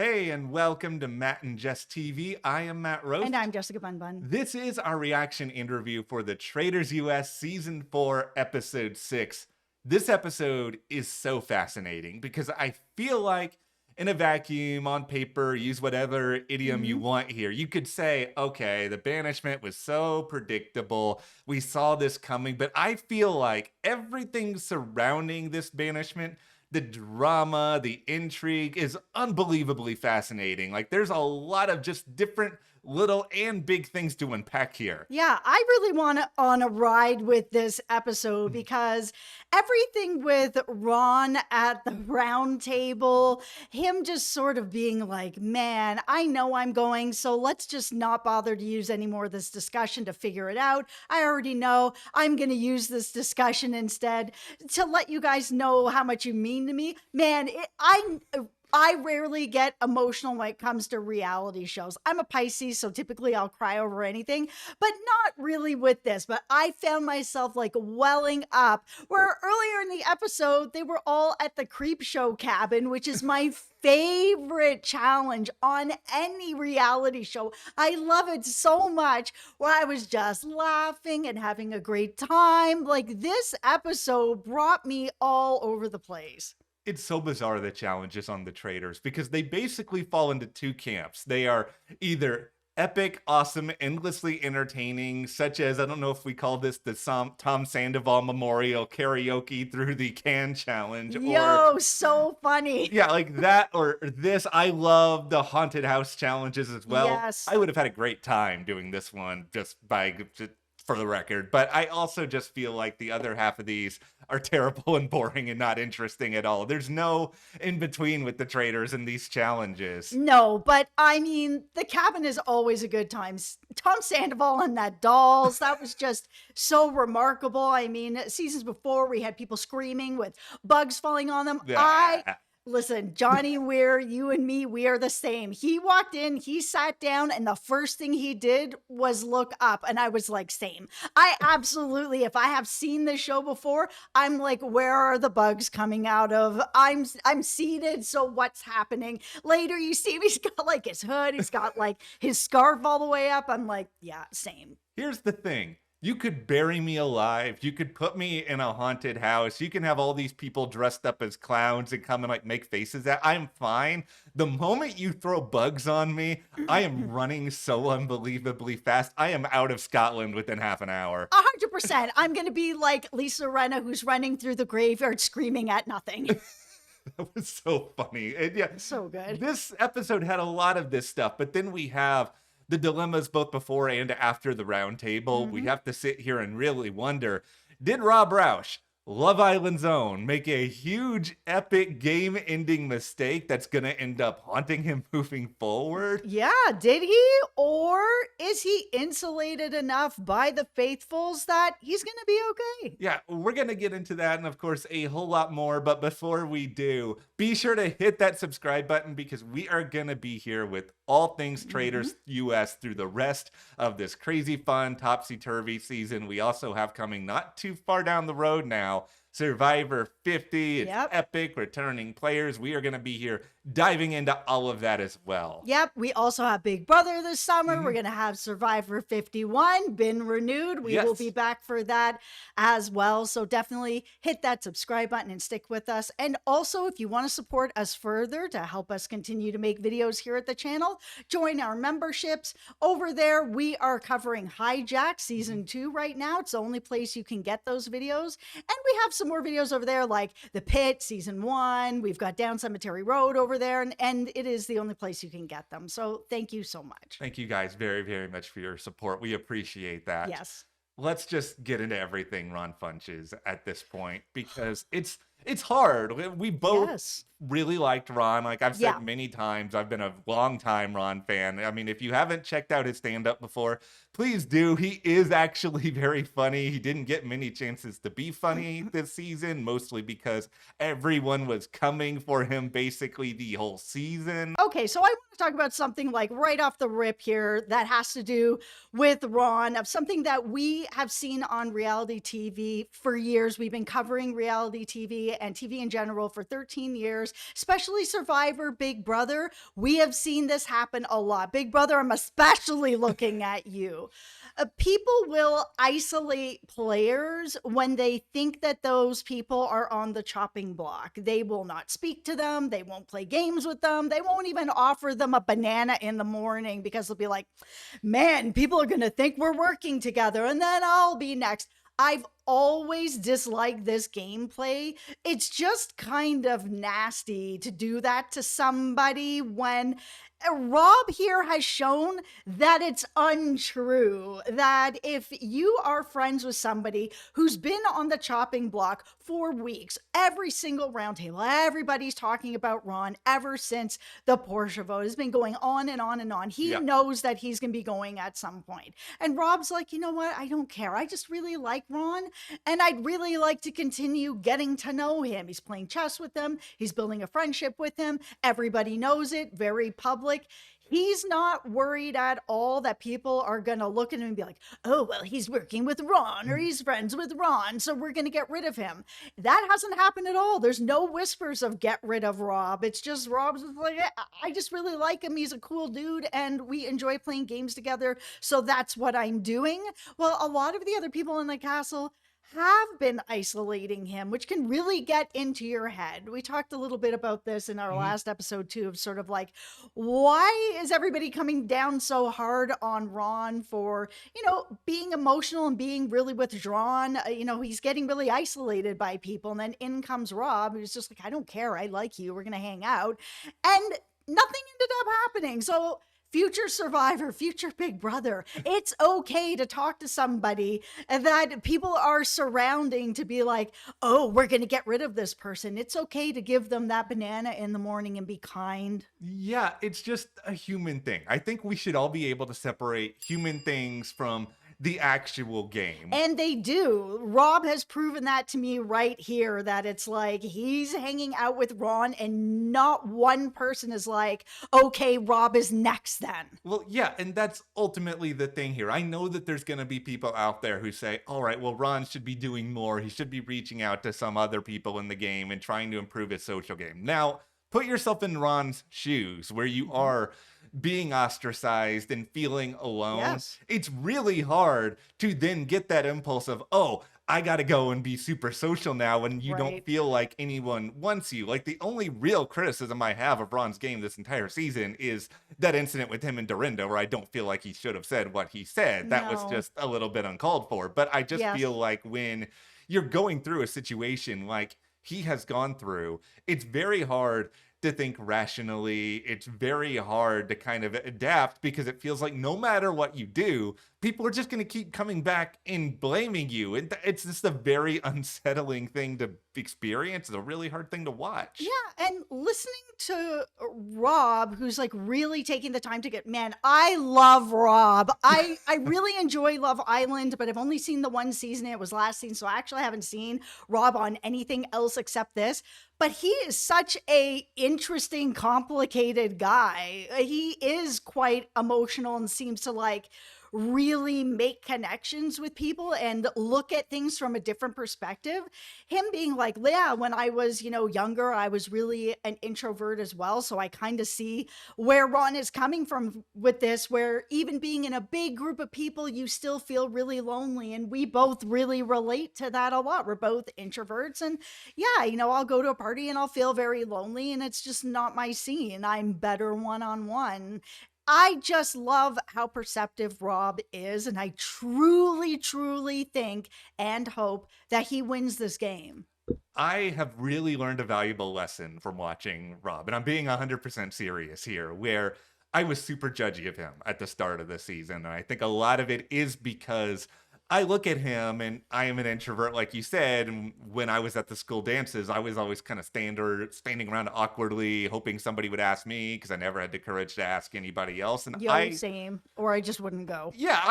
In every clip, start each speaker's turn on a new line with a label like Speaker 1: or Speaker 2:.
Speaker 1: Hey, and welcome to Matt and Jess TV. I am Matt Roast.
Speaker 2: And I'm Jessica Bun Bun.
Speaker 1: This is our reaction interview for the Traitors US Season 4, Episode 6. This episode is so fascinating because I feel like in a vacuum, on paper, use whatever idiom you want here. You could say, okay, the banishment was so predictable. We saw this coming, but I feel like everything surrounding this banishment, the drama, the intrigue is unbelievably fascinating. Like there's a lot of just different little and big things to unpack here.
Speaker 2: Yeah, I really want to on a ride with this episode because everything with Ron at the round table, him just sort of being like, man, I know I'm going, so let's just not bother to use any more of this discussion to figure it out. I already know I'm going to use this discussion instead to let you guys know how much you mean to me. Man, I rarely get emotional when it comes to reality shows. I'm a Pisces, so typically I'll cry over anything, but not really with this. But I found myself like welling up where earlier in the episode, they were all at the creep show cabin, which is my favorite challenge on any reality show. I love it so much where I was just laughing and having a great time. Like this episode brought me all over the place.
Speaker 1: It's so bizarre, the challenges on the Traitors, because they basically fall into two camps. They are either epic, awesome, endlessly entertaining, such as, I don't know if we call this the Tom Sandoval Memorial Karaoke Through the Can Challenge.
Speaker 2: Yo, so funny.
Speaker 1: Yeah, like that or this. I love the haunted house challenges as well.
Speaker 2: Yes.
Speaker 1: I would have had a great time doing this one for the record, but I also just feel like the other half of these are terrible and boring and not interesting at all. There's no in between with the Traitors and these challenges.
Speaker 2: No, but I mean, the cabin is always a good time. Tom Sandoval and that dolls, that was just so remarkable. I mean, seasons before we had people screaming with bugs falling on them. Listen, Johnny Weir, you and me, we are the same. He walked in, he sat down, and the first thing he did was look up. And I was like, same. I absolutely, if I have seen this show before, I'm like, where are the bugs coming out of? I'm seated, so what's happening? Later, you see him, he's got like his hood, he's got like his scarf all the way up. I'm like, yeah, same.
Speaker 1: Here's the thing. You could bury me alive. You could put me in a haunted house. You can have all these people dressed up as clowns and come and like make faces at. I'm fine. The moment you throw bugs on me, I am running so unbelievably fast. I am out of Scotland within half an hour.
Speaker 2: 100%. I'm going to be like Lisa Rinna, who's running through the graveyard screaming at nothing.
Speaker 1: That was so funny. And yeah,
Speaker 2: so good.
Speaker 1: This episode had a lot of this stuff, but then we have the dilemmas both before and after the round table. We have to sit here and really wonder, did Rob Rausch, Love Island's own, make a huge, epic, game-ending mistake that's going to end up haunting him moving forward?
Speaker 2: Yeah, did he? Or is he insulated enough by the faithfuls that he's going to be okay?
Speaker 1: Yeah, we're going to get into that and, of course, a whole lot more. But before we do, be sure to hit that subscribe button because we are going to be here with all things Traitors US through the rest of this crazy, fun, topsy-turvy season. We also have coming not too far down the road now, Survivor 50. It's epic, returning players. We are going to be here diving into all of that as well.
Speaker 2: Yep, we also have Big Brother this summer. We're going to have Survivor 51, been renewed. We will be back for that as well. So definitely hit that subscribe button and stick with us. And also, if you want to support us further to help us continue to make videos here at the channel, join our memberships. Over there, we are covering Hijack Season 2 right now. It's the only place you can get those videos. And we have some more videos over there like The Pit Season 1. We've got Down Cemetery Road over there, and it is the only place you can get them. So thank you so much.
Speaker 1: Thank you guys very, very much for your support. We appreciate that.
Speaker 2: Yes.
Speaker 1: Let's just get into everything Ron Funches at this point because it's hard. We both really liked Ron. Like I've said many times, I've been a long time Ron fan. I mean, if you haven't checked out his stand-up before, please do. He is actually very funny. He didn't get many chances to be funny this season, mostly because everyone was coming for him basically the whole season.
Speaker 2: Okay, so I want to talk about something like right off the rip here that has to do with Ron, of something that we have seen on reality TV for years. We've been covering reality TV TV and TV in general for 13 years, especially Survivor, Big Brother, we have seen this happen a lot. Big Brother, I'm especially looking at you. People will isolate players when they think that those people are on the chopping block. They will not speak to them. They won't play games with them. They won't even offer them a banana in the morning because they'll be like, man, people are going to think we're working together and then I'll be next. I've always disliked this gameplay. It's just kind of nasty to do that to somebody when Rob here has shown that it's untrue. That if you are friends with somebody who's been on the chopping block for weeks, every single roundtable, everybody's talking about Ron ever since the Porsche vote has been going on and on and on. He knows that he's going to be going at some point. And Rob's like, you know what? I don't care. I just really like Ron and I'd really like to continue getting to know him. He's playing chess with him. He's building a friendship with him. Everybody knows it. Very public. He's not worried at all that people are going to look at him and be like, oh, well, he's working with Ron or he's friends with Ron, so we're going to get rid of him. That hasn't happened at all. There's no whispers of get rid of Rob. It's just Rob's like, I just really like him. He's a cool dude and we enjoy playing games together. So that's what I'm doing. Well, a lot of the other people in the castle have been isolating him, which can really get into your head. We talked a little bit about this in our last episode too, of sort of like, why is everybody coming down so hard on Ron for, being emotional and being really withdrawn? He's getting really isolated by people. And then in comes Rob, who's just like, I don't care. I like you. We're going to hang out. And nothing ended up happening. So future Survivor, future Big Brother, it's okay to talk to somebody that people are surrounding to be like, oh, we're going to get rid of this person. It's okay to give them that banana in the morning and be kind.
Speaker 1: Yeah, it's just a human thing. I think we should all be able to separate human things from the actual game.
Speaker 2: And they do. Rob has proven that to me right here, that it's like he's hanging out with Ron and not one person is like, okay, Rob is next then.
Speaker 1: Well, yeah, and that's ultimately the thing here. I know that there's going to be people out there who say, all right, well, Ron should be doing more. He should be reaching out to some other people in the game and trying to improve his social game. Now, put yourself in Ron's shoes where you are being ostracized and feeling alone.
Speaker 2: Yes.
Speaker 1: It's really hard to then get that impulse of, oh, I gotta go and be super social now when you don't feel like anyone wants you. Like, the only real criticism I have of Ron's game this entire season is that incident with him and Dorinda, where I don't feel like he should have said what he said. That was just a little bit uncalled for. But I just feel like when you're going through a situation like he has gone through, it's very hard to think rationally. It's very hard to kind of adapt because it feels like no matter what you do, people are just going to keep coming back and blaming you. And it's just a very unsettling thing to experience. It's a really hard thing to watch.
Speaker 2: Yeah, and listening to Rob, who's like really taking the time to get, man, I love Rob. I really enjoy Love Island, but I've only seen the one season. It was last season, so I actually haven't seen Rob on anything else except this. But he is such a interesting, complicated guy. He is quite emotional and seems to like really make connections with people and look at things from a different perspective. Him being like, yeah, when I was, younger, I was really an introvert as well. So I kind of see where Ron is coming from with this, where even being in a big group of people, you still feel really lonely. And we both really relate to that a lot. We're both introverts. And yeah, I'll go to a party and I'll feel very lonely and it's just not my scene. I'm better one-on-one. I just love how perceptive Rob is, and I truly, truly think and hope that he wins this game.
Speaker 1: I have really learned a valuable lesson from watching Rob, and I'm being 100% serious here, where I was super judgy of him at the start of the season, and I think a lot of it is because I look at him and I am an introvert, like you said. And when I was at the school dances, I was always kind of standing around awkwardly, hoping somebody would ask me because I never had the courage to ask anybody else. And
Speaker 2: Same. Or I just wouldn't go.
Speaker 1: Yeah,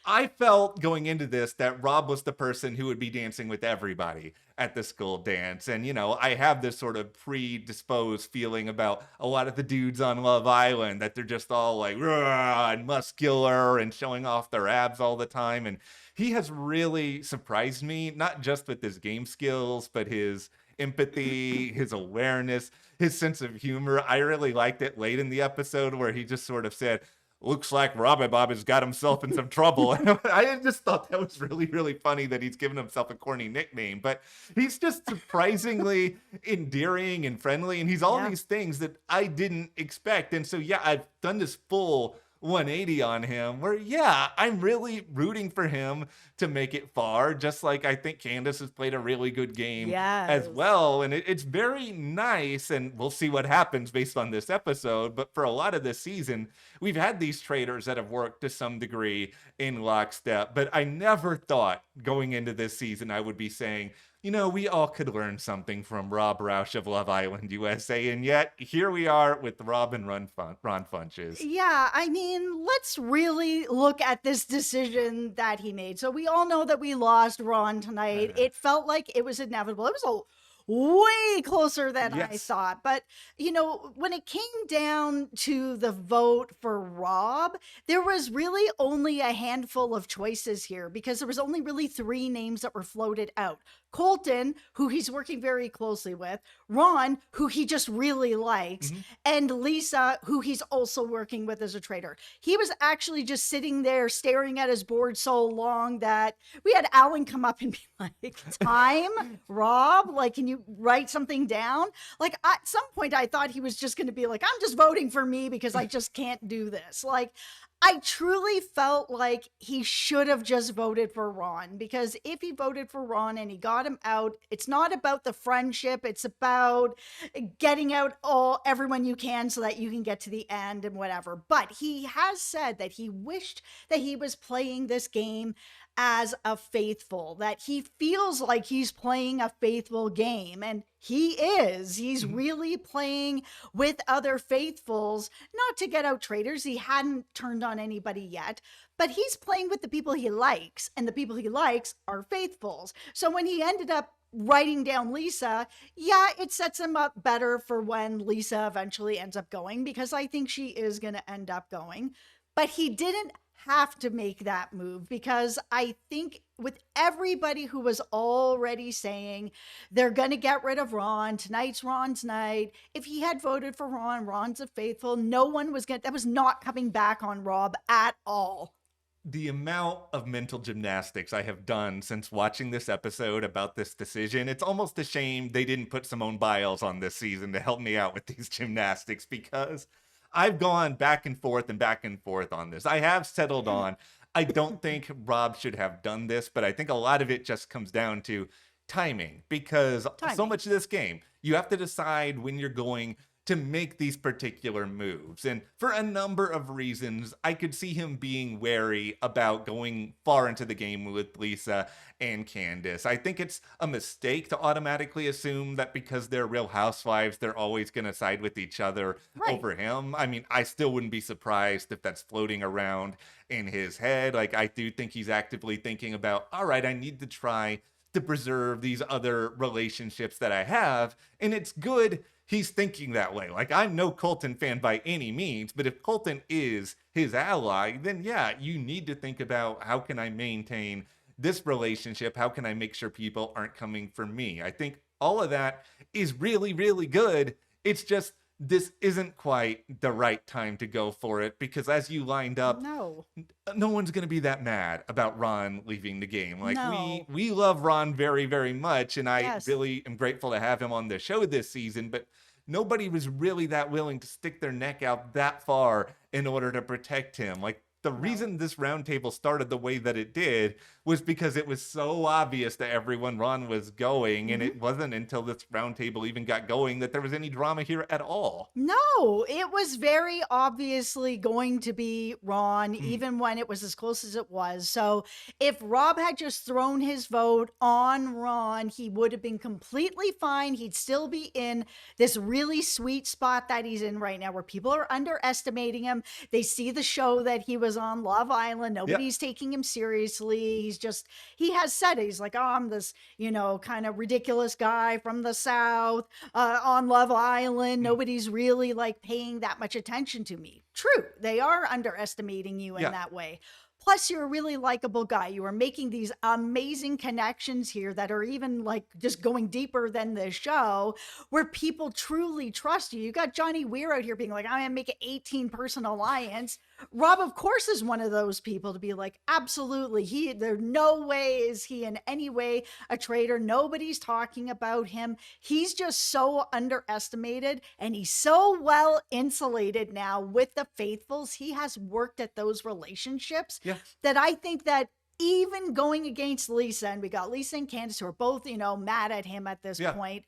Speaker 1: I felt going into this that Rob was the person who would be dancing with everybody at the school dance. And, I have this sort of predisposed feeling about a lot of the dudes on Love Island, that they're just all like raw and muscular and showing off their abs all the time. And he has really surprised me, not just with his game skills, but his empathy, his awareness, his sense of humor. I really liked it late in the episode where he just sort of said, looks like Robbie Bob has got himself in some trouble. I just thought that was really, really funny that he's given himself a corny nickname, but he's just surprisingly endearing and friendly. And he's all
Speaker 2: Yeah.
Speaker 1: these things that I didn't expect. And so, yeah, I've done this full 180 on him where, yeah, I'm really rooting for him to make it far, just like I think Candace has played a really good game as
Speaker 2: Yes.
Speaker 1: well. And it's very nice. And we'll see what happens based on this episode. But for a lot of this season, we've had these traders that have worked to some degree in lockstep. But I never thought going into this season I would be saying, you know, we all could learn something from Rob Rausch of Love Island USA. And yet here we are with Rob and Ron Funches.
Speaker 2: Yeah, I mean, let's really look at this decision that he made. So we all know that we lost Ron tonight. It felt like it was inevitable. It was a way closer than I
Speaker 1: Yes.
Speaker 2: thought. But, you know, when it came down to the vote for Rob, there was really only a handful of choices here because there was only really three names that were floated out. Colton, who he's working very closely with, Ron, who he just really likes, and Lisa, who he's also working with as a traitor. He was actually just sitting there staring at his board so long that we had Alan come up and be like, time, Rob, like, can you write something down? Like, at some point, I thought he was just going to be like, I'm just voting for me because I just can't do this. Like, I truly felt like he should have just voted for Ron because if he voted for Ron and he got him out, it's not about the friendship. It's about getting out everyone you can so that you can get to the end and whatever. But he has said that he wished that he was playing this game as a faithful, that he feels like he's playing a faithful game. And he is. He's really playing with other faithfuls, not to get out traitors. He hadn't turned on anybody yet, but he's playing with the people he likes, and the people he likes are faithfuls. So when he ended up writing down Lisa, yeah, it sets him up better for when Lisa eventually ends up going, because I think she is going to end up going. But he didn't have to make that move because I think with everybody who was already saying they're going to get rid of Ron, tonight's Ron's night. If he had voted for Ron, Ron's a faithful, no one was that was not coming back on Rob at all.
Speaker 1: The amount of mental gymnastics I have done since watching this episode about this decision, it's almost a shame they didn't put Simone Biles on this season to help me out with these gymnastics, because I've gone back and forth on this. I have settled on, I don't think Rob should have done this, but I think a lot of it just comes down to timing, because so
Speaker 2: Timing.
Speaker 1: much of this game, you have to decide when you're going to make these particular moves. And for a number of reasons, I could see him being wary about going far into the game with Lisa and Candace. I think it's a mistake to automatically assume that because they're Real Housewives, they're always going to side with each other
Speaker 2: Right.
Speaker 1: over him. I mean, I still wouldn't be surprised if that's floating around in his head. Like, I do think he's actively thinking about, all right, I need to try to preserve these other relationships that I have. And it's good he's thinking that way. Like, I'm no Colton fan by any means, but if Colton is his ally, then yeah, you need to think about, how can I maintain this relationship? How can I make sure people aren't coming for me? I think all of that is really, really good. It's just, this isn't quite the right time to go for it, because as you lined up,
Speaker 2: No.
Speaker 1: no one's going to be that mad about Ron leaving the game. Like,
Speaker 2: No.
Speaker 1: we love Ron very, very much, and I
Speaker 2: Yes.
Speaker 1: really am grateful to have him on the show this season, but nobody was really that willing to stick their neck out that far in order to protect him. Like, the reason this roundtable started the way that it did was because it was so obvious to everyone Ron was going, and it wasn't until this roundtable even got going that there was any drama here at all.
Speaker 2: No, it was very obviously going to be Ron, even when it was as close as it was. So if Rob had just thrown his vote on Ron, he would have been completely fine. He'd still be in this really sweet spot that he's in right now, where people are underestimating him. They see the show that he was on, Love Island. Nobody's taking him seriously. He has said it. He's like, oh, I'm this, kind of ridiculous guy from the South on Love Island. Nobody's really like paying that much attention to me. True. They are underestimating you in
Speaker 1: Yeah.
Speaker 2: that way. Plus, you're a really likable guy. You are making these amazing connections here that are even like just going deeper than the show, where people truly trust you. You got Johnny Weir out here being like, I'm going to make an 18-person alliance. Rob, of course, is one of those people to be like, absolutely. There no way is he in any way a traitor. Nobody's talking about him. He's just so underestimated, and he's so well insulated now with the faithfuls. He has worked at those relationships
Speaker 1: Yeah.
Speaker 2: that I think that even going against Lisa, and we got Lisa and Candace who are both, mad at him at this point.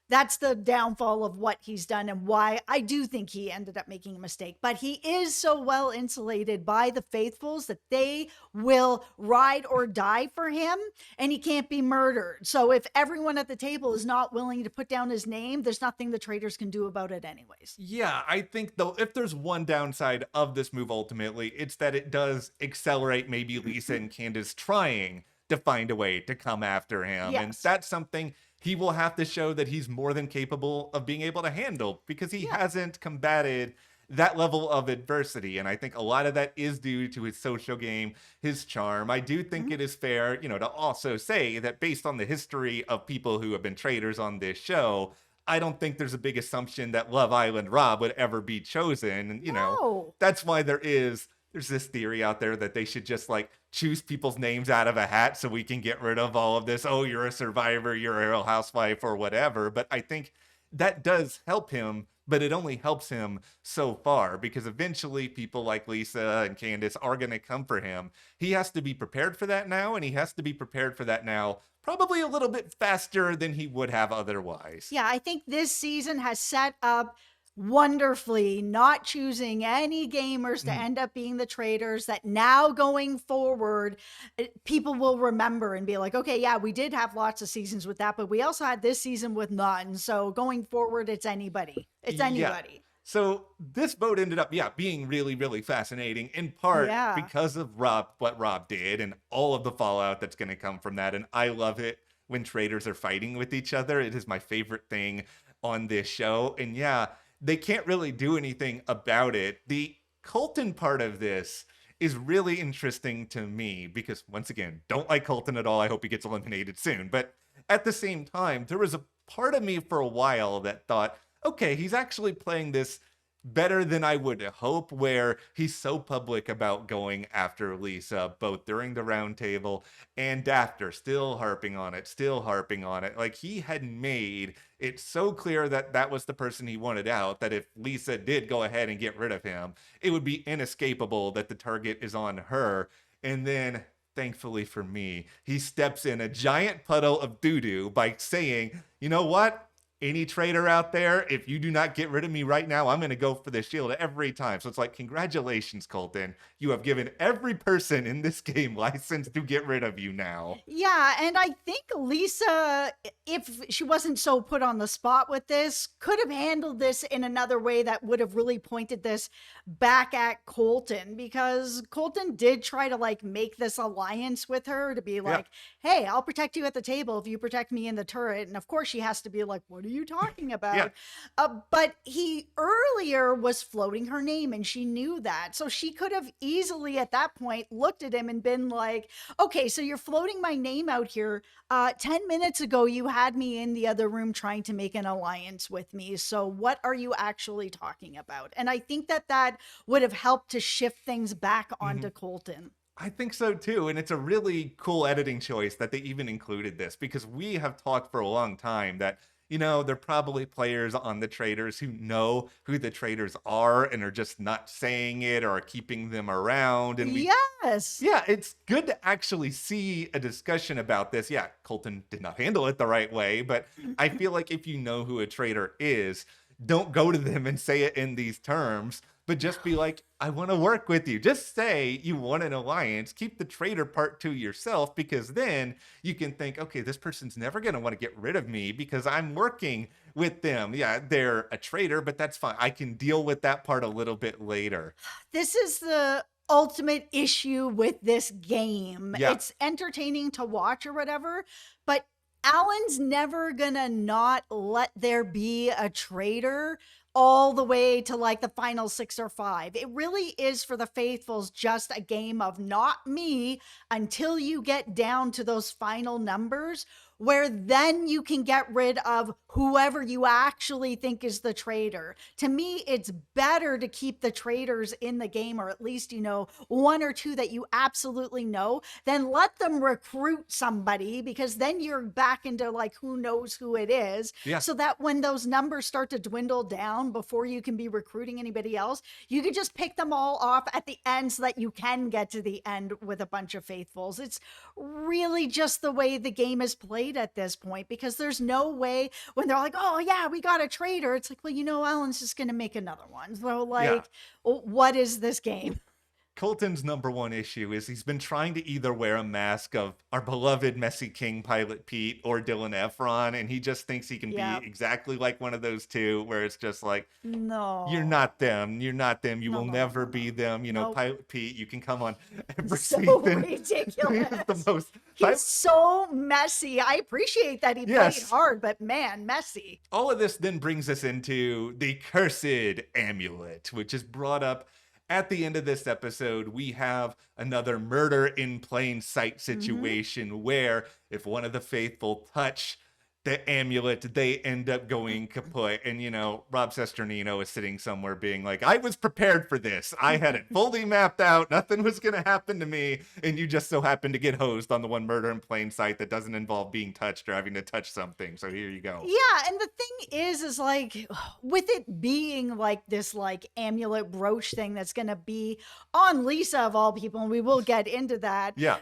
Speaker 2: That's the downfall of what he's done and why I do think he ended up making a mistake. But he is so well insulated by the faithfuls that they will ride or die for him, and he can't be murdered. So if everyone at the table is not willing to put down his name, there's nothing the traitors can do about it anyways.
Speaker 1: Yeah, I think though, if there's one downside of this move ultimately, it's that it does accelerate maybe Lisa and Candace trying to find a way to come after him. And
Speaker 2: Yes.
Speaker 1: that's something he will have to show that he's more than capable of being able to handle, because he hasn't combated that level of adversity. And I think a lot of that is due to his social game, his charm. I do think it is fair, to also say that based on the history of people who have been traitors on this show, I don't think there's a big assumption that Love Island Rob would ever be chosen. And,
Speaker 2: No.
Speaker 1: that's why there's this theory out there that they should just like choose people's names out of a hat so we can get rid of all of this. Oh, you're a survivor, you're a real housewife or whatever. But I think that does help him, but it only helps him so far, because eventually people like Lisa and Candace are going to come for him. He has to be prepared for that now, and he has to be prepared for that now probably a little bit faster than he would have otherwise.
Speaker 2: Yeah, I think this season has set up wonderfully, not choosing any gamers to end up being the traitors, that now going forward, people will remember and be like, okay, yeah, we did have lots of seasons with that, but we also had this season with none. So going forward, it's anybody. It's anybody.
Speaker 1: So this vote ended up, being really, really fascinating, in part because of what Rob did and all of the fallout that's going to come from that. And I love it when traitors are fighting with each other. It is my favorite thing on this show. And they can't really do anything about it. The Colton part of this is really interesting to me because, once again, don't like Colton at all. I hope he gets eliminated soon. But at the same time, there was a part of me for a while that thought, okay, he's actually playing this better than I would hope, where he's so public about going after Lisa, both during the round table and after, still harping on it. Like, he had made it so clear that that was the person he wanted out, that if Lisa did go ahead and get rid of him, it would be inescapable that the target is on her. And then, thankfully for me, he steps in a giant puddle of doo-doo by saying, you know what? Any traitor out there, if you do not get rid of me right now, I'm going to go for the shield every time. So it's like, congratulations, Colton. You have given every person in this game license to get rid of you now.
Speaker 2: Yeah, and I think Lisa, if she wasn't so put on the spot with this, could have handled this in another way that would have really pointed this back at Colton, because Colton did try to like make this alliance with her to be like, hey, I'll protect you at the table if you protect me in the turret. And of course she has to be like, what are you talking about? But he earlier was floating her name, and she knew that. So she could have easily at that point looked at him and been like, okay, so you're floating my name out here. 10 minutes ago, you had me in the other room trying to make an alliance with me. So what are you actually talking about? And I think that that would have helped to shift things back onto Colton.
Speaker 1: I think so too. And it's a really cool editing choice that they even included this, because we have talked for a long time that, there are probably players on the Traitors who know who the traitors are and are just not saying it or are keeping them around. And it's good to actually see a discussion about this. Yeah, Colton did not handle it the right way, but I feel like if you know who a traitor is, don't go to them and say it in these terms, but just be like, I want to work with you. Just say you want an alliance. Keep the traitor part to yourself, because then you can think, okay, this person's never going to want to get rid of me because I'm working with them. Yeah, they're a traitor, but that's fine. I can deal with that part a little bit later.
Speaker 2: This is the ultimate issue with this game.
Speaker 1: Yeah.
Speaker 2: It's entertaining to watch or whatever, but Alan's never gonna not let there be a traitor. all the way to like the final 6 or 5. It really is for the faithfuls just a game of not me until you get down to those final numbers, where then you can get rid of whoever you actually think is the traitor. To me, it's better to keep the traitors in the game, or at least, you know, 1 or 2 that you absolutely know, than let them recruit somebody, because then you're back into like who knows who it is.
Speaker 1: Yeah.
Speaker 2: So that when those numbers start to dwindle down before you can be recruiting anybody else, you can just pick them all off at the end so that you can get to the end with a bunch of faithfuls. It's really just the way the game is played at this point, because there's no way when they're like, oh yeah, we got a traitor, it's like, well, you know, Alan's just gonna make another one. So like, what is this game?
Speaker 1: Colton's number one issue is he's been trying to either wear a mask of our beloved Messy King Pilot Pete or Dylan Efron, and he just thinks he can be exactly like one of those two, where it's just like,
Speaker 2: no,
Speaker 1: you're not them, you
Speaker 2: No,
Speaker 1: will
Speaker 2: no,
Speaker 1: never
Speaker 2: no,
Speaker 1: be them. You know,
Speaker 2: Nope.
Speaker 1: Pilot Pete, you can come on every
Speaker 2: So
Speaker 1: season.
Speaker 2: ridiculous.
Speaker 1: He's the most.
Speaker 2: He's so messy. I appreciate that he played
Speaker 1: Yes.
Speaker 2: hard, but man, messy.
Speaker 1: All of this then brings us into the cursed amulet, which is brought up at the end of this episode. We have another murder in plain sight situation where if one of the faithful touch the amulet, they end up going kaput. And, you know, Rob Sesternino is sitting somewhere being like, I was prepared for this. I had it fully mapped out. Nothing was going to happen to me. And you just so happen to get hosed on the one murder in plain sight that doesn't involve being touched or having to touch something. So here you go.
Speaker 2: Yeah, and the thing is like, with it being like this like amulet brooch thing that's gonna be on Lisa of all people, and we will get into that.
Speaker 1: Yeah.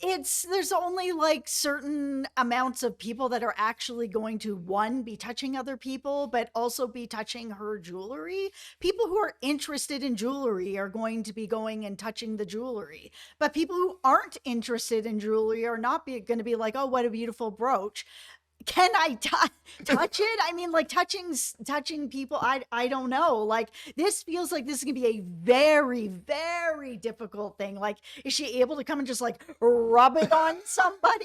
Speaker 2: There's only like certain amounts of people that are actually going to, one, be touching other people, but also be touching her jewelry. People who are interested in jewelry are going to be going and touching the jewelry, but people who aren't interested in jewelry are not going to be like, oh, what a beautiful brooch. Can I touch it? I mean, like touching people, I don't know. Like, this feels like this is gonna be a very, very difficult thing. Like, is she able to come and just like rub it on somebody?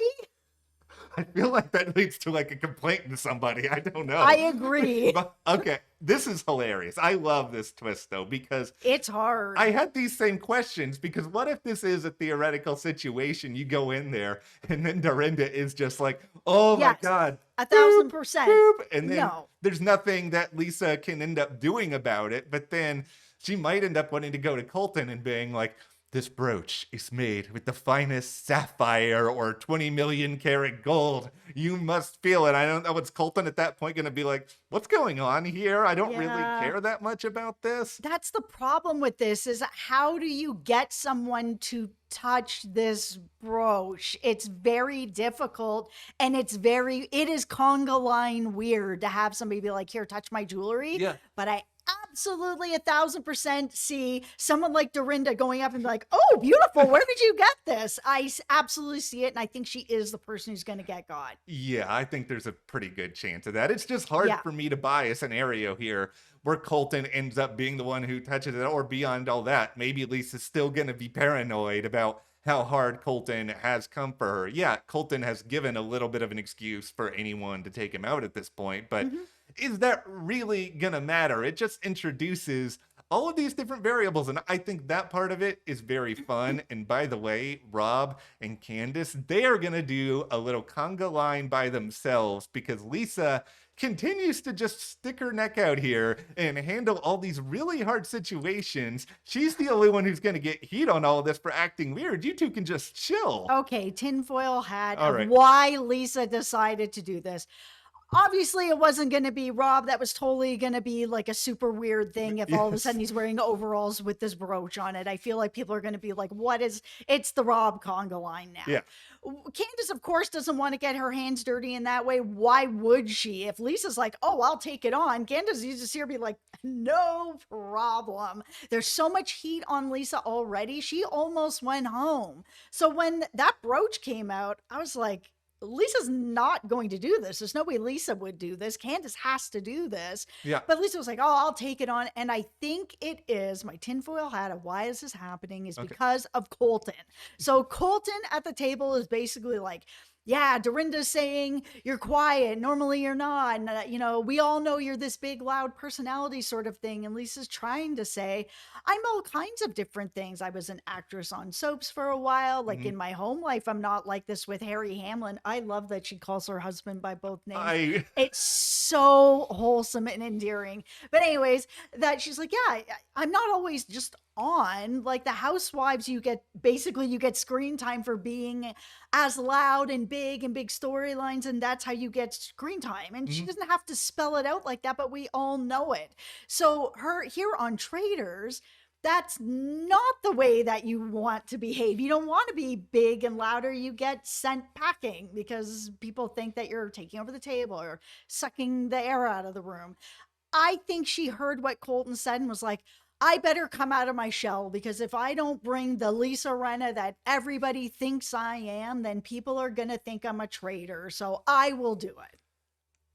Speaker 1: I feel like that leads to like a complaint to somebody. I don't know.
Speaker 2: I agree.
Speaker 1: But, okay, this is hilarious. I love this twist though, because
Speaker 2: It's hard.
Speaker 1: I had these same questions, because what if this is a theoretical situation? You go in there and then Dorinda is just like, oh
Speaker 2: Yes,
Speaker 1: my God.
Speaker 2: 1000%.
Speaker 1: boop, and then
Speaker 2: No.
Speaker 1: there's nothing that Lisa can end up doing about it. But then she might end up wanting to go to Colton and being like, this brooch is made with the finest sapphire or 20 million karat gold. You must feel it. I don't know. What's Colton at that point going to be like, what's going on here? I don't really
Speaker 2: Yeah.
Speaker 1: care that much about this.
Speaker 2: That's the problem with this, is how do you get someone to touch this brooch? It's very difficult, and it is conga line weird to have somebody be like, here, touch my jewelry.
Speaker 1: Yeah.
Speaker 2: But I absolutely 1000% see someone like Dorinda going up and be like, oh, beautiful, where did you get this? I absolutely see it, and I think she is the person who's going to get got.
Speaker 1: Yeah, I think there's a pretty good chance of that. It's just hard for me to buy a scenario here where Colton ends up being the one who touches it, or beyond all that, maybe Lisa's still going to be paranoid about how hard Colton has come for her. Yeah, Colton has given a little bit of an excuse for anyone to take him out at this point, but is that really going to matter? It just introduces all of these different variables, and I think that part of it is very fun. And by the way, Rob and Candace, they are going to do a little conga line by themselves, because Lisa continues to just stick her neck out here and handle all these really hard situations. She's the only one who's going to get heat on all of this for acting weird. You two can just chill.
Speaker 2: Okay, tinfoil hat
Speaker 1: All
Speaker 2: of
Speaker 1: right.
Speaker 2: why Lisa decided to do this. Obviously, it wasn't going to be Rob. That was totally going to be like a super weird thing if all of a sudden he's wearing overalls with this brooch on it. I feel like people are going to be like, it's the Rob conga line now.
Speaker 1: Yeah.
Speaker 2: Candace, of course, doesn't want to get her hands dirty in that way. Why would she? If Lisa's like, oh, I'll take it on, Candace used to see her be like, no problem. There's so much heat on Lisa already. She almost went home. So when that brooch came out, I was like, Lisa's not going to do this. There's no way Lisa would do this. Candace has to do this.
Speaker 1: Yeah.
Speaker 2: But Lisa was like, oh, I'll take it on. And I think it is my tinfoil hat of why is this happening is because of Colton. So Colton at the table is basically like, yeah, Dorinda's saying you're quiet. Normally you're not. And, we all know you're this big, loud personality sort of thing. And Lisa's trying to say, I'm all kinds of different things. I was an actress on soaps for a while. Like
Speaker 1: Mhm.
Speaker 2: in my home life, I'm not like this with Harry Hamlin. I love that she calls her husband by both names.
Speaker 1: I
Speaker 2: It's so wholesome and endearing. But, anyways, that she's like, yeah, I'm not always just on. Like the housewives, you get screen time for being as loud and big storylines, and that's how you get screen time. And she
Speaker 1: Mhm.
Speaker 2: doesn't have to spell it out like that, but we all know it. So her here on Traitors, that's not the way that you want to behave. You don't want to be big and louder. You get sent packing because people think that you're taking over the table or sucking the air out of the room. I think she heard what Colton said and was like, I better come out of my shell, because if I don't bring the Lisa Rinna that everybody thinks I am, then people are going to think I'm a traitor. So I will do it.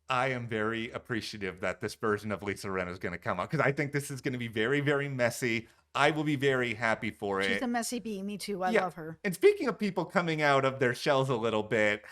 Speaker 1: I am very appreciative that this version of Lisa Rinna is going to come out, because I think this is going to be very, very messy. I will be very happy for it.
Speaker 2: She's a messy bee. Me too. I
Speaker 1: Yeah.
Speaker 2: love her.
Speaker 1: And speaking of people coming out of their shells a little bit,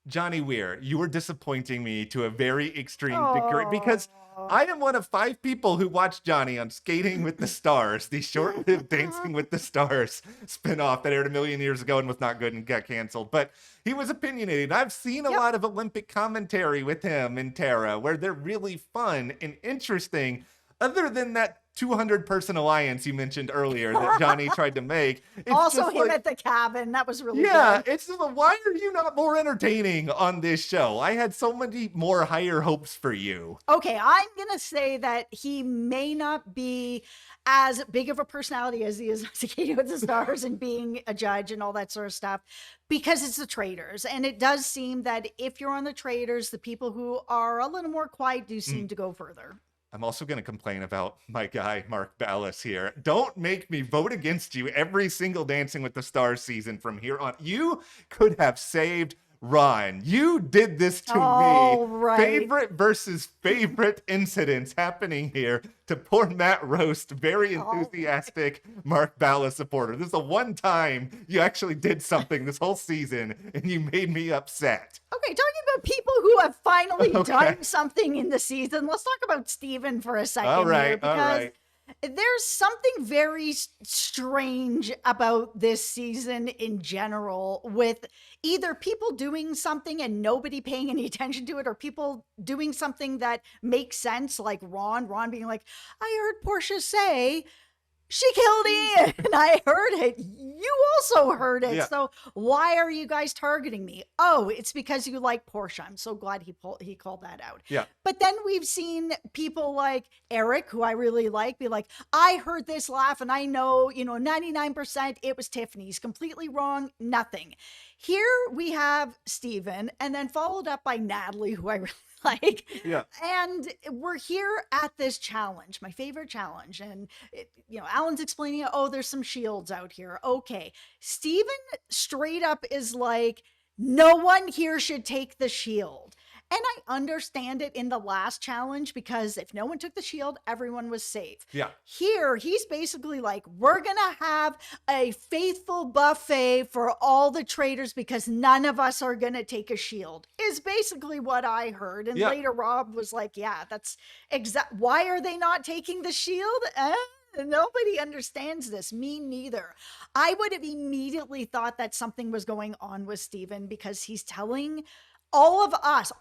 Speaker 1: Johnny Weir, you were disappointing me to a very extreme degree, because I am one of 5 people who watched Johnny on Skating with the Stars, the short-lived Dancing with the Stars spinoff that aired a million years ago and was not good and got canceled. But he was opinionated. I've seen a lot of Olympic commentary with him and Tara where they're really fun and interesting. Other than that 200-person alliance you mentioned earlier that Johnny tried to make. It's
Speaker 2: Also
Speaker 1: just
Speaker 2: him
Speaker 1: like,
Speaker 2: at the cabin. That was really
Speaker 1: yeah,
Speaker 2: good.
Speaker 1: it's just like, why are you not more entertaining on this show? I had so many more higher hopes for you.
Speaker 2: Okay, I'm going to say that he may not be as big of a personality as he is on Skating with the Stars and being a judge and all that sort of stuff, because it's the Traitors. And it does seem that if you're on the Traitors, the people who are a little more quiet do seem to go further.
Speaker 1: I'm also going to complain about my guy, Mark Ballas here. Don't make me vote against you every single Dancing with the Stars season from here on. You could have saved Ron. You did this to me.
Speaker 2: Right.
Speaker 1: Favorite versus favorite incidents happening here to poor Matt Roast, very enthusiastic Mark Ballas supporter. This is the one time you actually did something this whole season and you made me upset.
Speaker 2: Okay, talking about people who have finally done something in the season, let's talk about Steven for a second.
Speaker 1: All right,
Speaker 2: here, because
Speaker 1: all right.
Speaker 2: there's something very strange about this season in general, with either people doing something and nobody paying any attention to it, or people doing something that makes sense, like Ron being like, I heard Portia say she killed Ian, and I heard it. You also heard it.
Speaker 1: Yeah.
Speaker 2: So why are you guys targeting me? Oh, it's because you like Portia. I'm so glad he called that out.
Speaker 1: Yeah.
Speaker 2: But then we've seen people like Eric, who I really like, be like, I heard this laugh and I know, 99% it was Tiffany's. Completely wrong. Nothing. Here we have Steven, and then followed up by Natalie, who I really like.
Speaker 1: Yeah.
Speaker 2: And we're here at this challenge, my favorite challenge. And, Alan's explaining, oh, there's some shields out here. Okay. Steven straight up is like, no one here should take the shield. And I understand it in the last challenge, because if no one took the shield, everyone was safe.
Speaker 1: Yeah.
Speaker 2: Here, he's basically like, we're going to have a faithful buffet for all the traitors because none of us are going to take a shield, is basically what I heard. And later Rob was like, yeah, that's why are they not taking the shield? Nobody understands this. Me neither. I would have immediately thought that something was going on with Steven, because he's telling all of us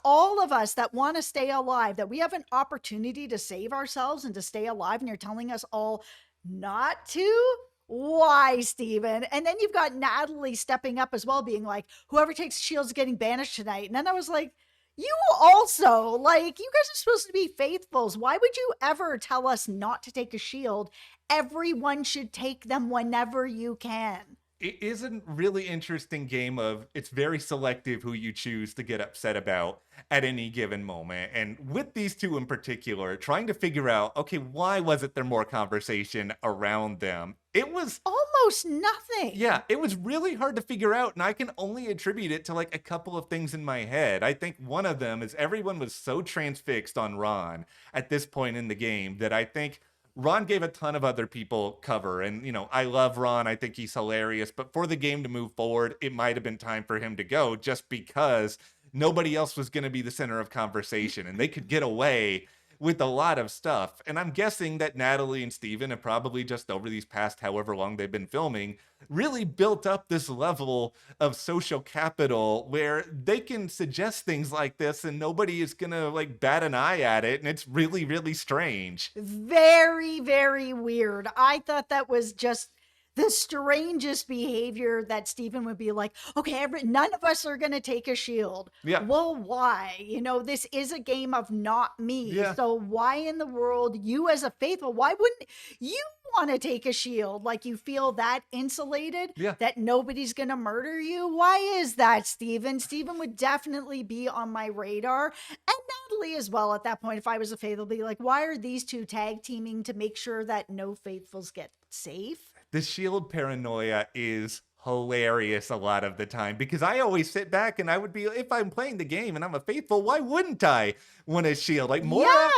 Speaker 2: that want to stay alive, that we have an opportunity to save ourselves and to stay alive, and you're telling us all not to? Why, Steven? And then you've got Natalie stepping up as well, being like, whoever takes shields is getting banished tonight. And then I was like, you also, like, you guys are supposed to be faithfuls. Why would you ever tell us not to take a shield? Everyone should take them whenever you can.
Speaker 1: It is a really interesting game of, it's very selective who you choose to get upset about at any given moment. And with these two in particular, trying to figure out, okay, why wasn't there more conversation around them? It was
Speaker 2: almost nothing.
Speaker 1: Yeah, it was really hard to figure out. And I can only attribute it to like a couple of things in my head. I think one of them is everyone was so transfixed on Ron at this point in the game that I think Ron gave a ton of other people cover. And, I love Ron. I think he's hilarious. But for the game to move forward, it might have been time for him to go just because nobody else was going to be the center of conversation and they could get away with a lot of stuff. And I'm guessing that Natalie and Steven have probably just over these past however long they've been filming really built up this level of social capital where they can suggest things like this and nobody is gonna like bat an eye at it. And it's really, really strange.
Speaker 2: Very, very weird. I thought that was just the strangest behavior that Stephen would be like, okay, none of us are going to take a shield.
Speaker 1: Yeah.
Speaker 2: Well, why? This is a game of not me.
Speaker 1: Yeah.
Speaker 2: So why in the world, you as a faithful, why wouldn't you want to take a shield? Like you feel that insulated, that nobody's going to murder you? Why is that, Stephen? Stephen would definitely be on my radar. And Natalie as well at that point, if I was a faithful, be like, why are these two tag teaming to make sure that no faithfuls get safe?
Speaker 1: The shield paranoia is hilarious a lot of the time because I always sit back and I would be, if I'm playing the game and I'm a faithful, why wouldn't I want a shield? Like Maura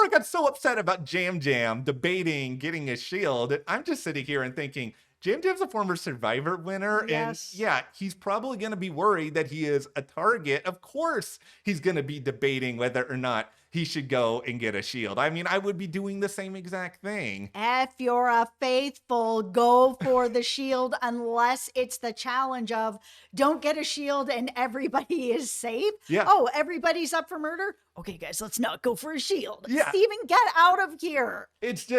Speaker 1: got so upset about Jam Jam debating getting a shield. I'm just sitting here and thinking, Jam Jam's a former Survivor winner.
Speaker 2: Yes.
Speaker 1: And yeah, he's probably going to be worried that he is a target. Of course, he's going to be debating whether or not he should go and get a shield. I mean, I would be doing the same exact thing.
Speaker 2: If you're a faithful, go for the shield unless it's the challenge of don't get a shield and everybody is safe.
Speaker 1: Yeah.
Speaker 2: Oh, everybody's up for murder? Okay, guys, let's not go for a shield.
Speaker 1: Yeah.
Speaker 2: Steven, get out of here.
Speaker 1: It's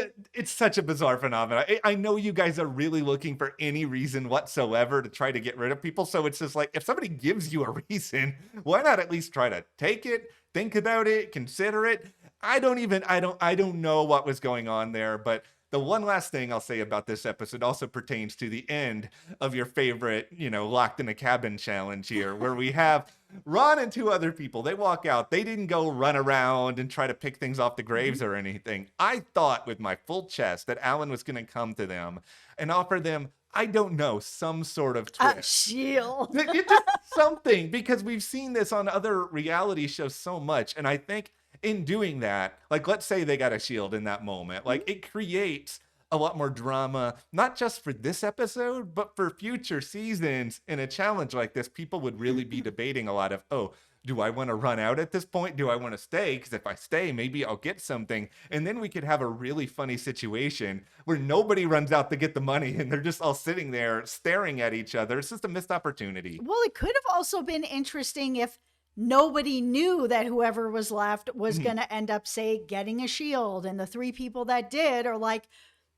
Speaker 1: such a bizarre phenomenon. I know you guys are really looking for any reason whatsoever to try to get rid of people. So it's just like, if somebody gives you a reason, why not at least try to take it, think about it, consider it? I don't know what was going on there, but the one last thing I'll say about this episode also pertains to the end of your favorite, locked in a cabin challenge here, where we have Ron and two other people. They walk out. They didn't go run around and try to pick things off the graves or anything. I thought with my full chest that Alan was going to come to them and offer them, I don't know, some sort of twist.
Speaker 2: A shield.
Speaker 1: Just something, because we've seen this on other reality shows so much. And I think in doing that, like, let's say they got a shield in that moment, like it creates a lot more drama, not just for this episode, but for future seasons. In a challenge like this, people would really be debating a lot of, oh, do I want to run out at this point? Do I want to stay? Because if I stay, maybe I'll get something. And then we could have a really funny situation where nobody runs out to get the money and they're just all sitting there staring at each other. It's just a missed opportunity.
Speaker 2: Well, it could have also been interesting if nobody knew that whoever was left was going to end up, say, getting a shield. And the three people that did are like,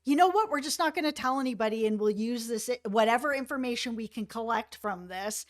Speaker 2: you know what? We're just not going to tell anybody, and we'll use this, whatever information we can collect from this,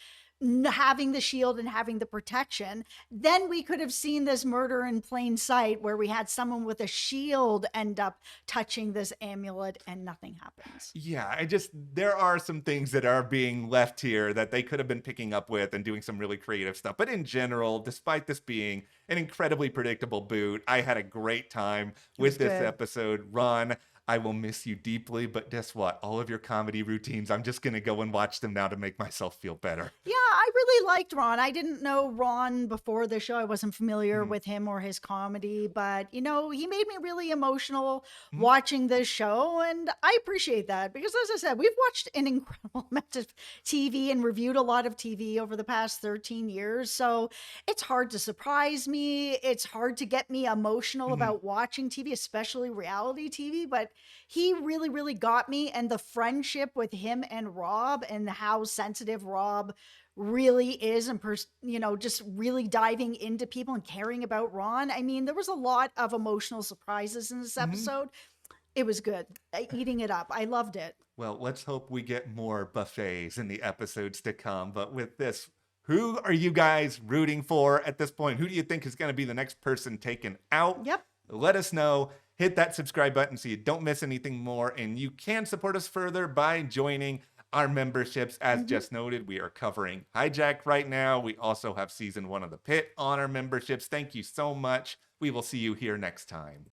Speaker 2: having the shield and having the protection. Then we could have seen this murder in plain sight where we had someone with a shield end up touching this amulet and nothing happens.
Speaker 1: Yeah, there are some things that are being left here that they could have been picking up with and doing some really creative stuff. But in general, despite this being an incredibly predictable boot, I had a great time with this episode. Ron, I will miss you deeply, but guess what? All of your comedy routines, I'm just going to go and watch them now to make myself feel better.
Speaker 2: Yeah, I really liked Ron. I didn't know Ron before the show. I wasn't familiar with him or his comedy, but, he made me really emotional watching this show, and I appreciate that because, as I said, we've watched an incredible amount of TV and reviewed a lot of TV over the past 13 years, so it's hard to surprise me. It's hard to get me emotional about watching TV, especially reality TV, but he really, really got me, and the friendship with him and Rob and how sensitive Rob really is and, just really diving into people and caring about Ron. I mean, there was a lot of emotional surprises in this episode. It was good. Eating it up. I loved it.
Speaker 1: Well, let's hope we get more buffets in the episodes to come. But with this, who are you guys rooting for at this point? Who do you think is going to be the next person taken out?
Speaker 2: Yep.
Speaker 1: Let us know. Hit that subscribe button so you don't miss anything more. And you can support us further by joining our memberships. As just noted, we are covering Hijack right now. We also have season 1 of The Pit on our memberships. Thank you so much. We will see you here next time.